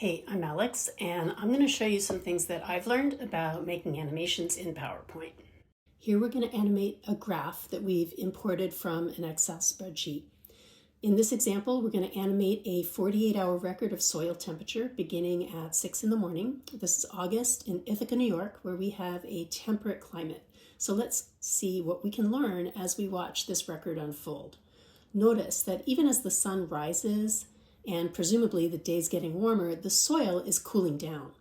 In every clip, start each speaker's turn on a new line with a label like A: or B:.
A: Hey, I'm Alex, and I'm going to show you some things that I've learned about making animations in PowerPoint. Here we're going to animate a graph that we've imported from an Excel spreadsheet. In this example, we're going to animate a 48-hour record of soil temperature beginning at 6 in the morning. This is August in Ithaca, New York, where we have a temperate climate. So let's see what we can learn as we watch this record unfold. Notice that even as the sun rises, and presumably the day's getting warmer, the soil is cooling down.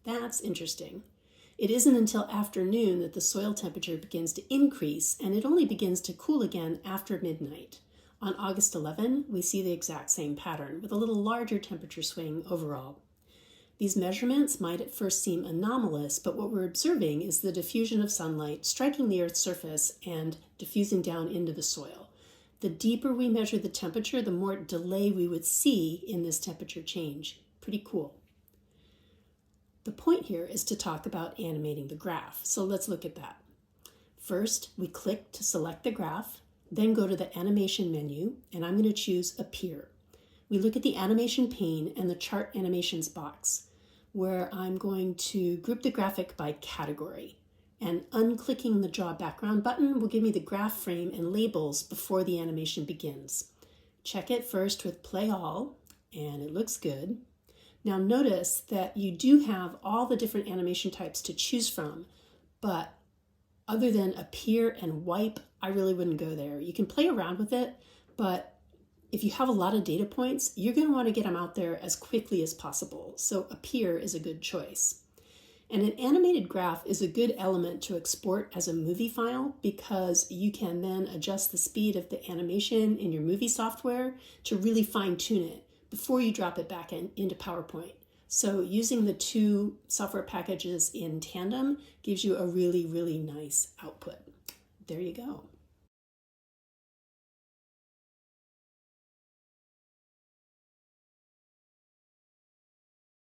A: That's interesting. It isn't until afternoon that the soil temperature begins to increase, and it only begins to cool again after midnight. On August 11, we see the exact same pattern, with a little larger temperature swing overall. These measurements might at first seem anomalous, but what we're observing is the diffusion of sunlight striking the Earth's surface and diffusing down into the soil. The deeper we measure the temperature, the more delay we would see in this temperature change. Pretty cool. The point here is to talk about animating the graph, so let's look at that. First, we click to select the graph, then go to the animation menu, and I'm going to choose Appear. We look at the animation pane and the Chart Animations box, where I'm going to group the graphic by category. And unclicking the Draw Background button will give me the graph frame and labels before the animation begins. Check it first with Play All, and it looks good. Now notice that you do have all the different animation types to choose from, but other than Appear and Wipe, I really wouldn't go there. You can play around with it, but if you have a lot of data points, you're going to want to get them out there as quickly as possible, so Appear is a good choice. And an animated graph is a good element to export as a movie file because you can then adjust the speed of the animation in your movie software to really fine-tune it before you drop it back into PowerPoint. So using the two software packages in tandem gives you a really, really nice output. There you go.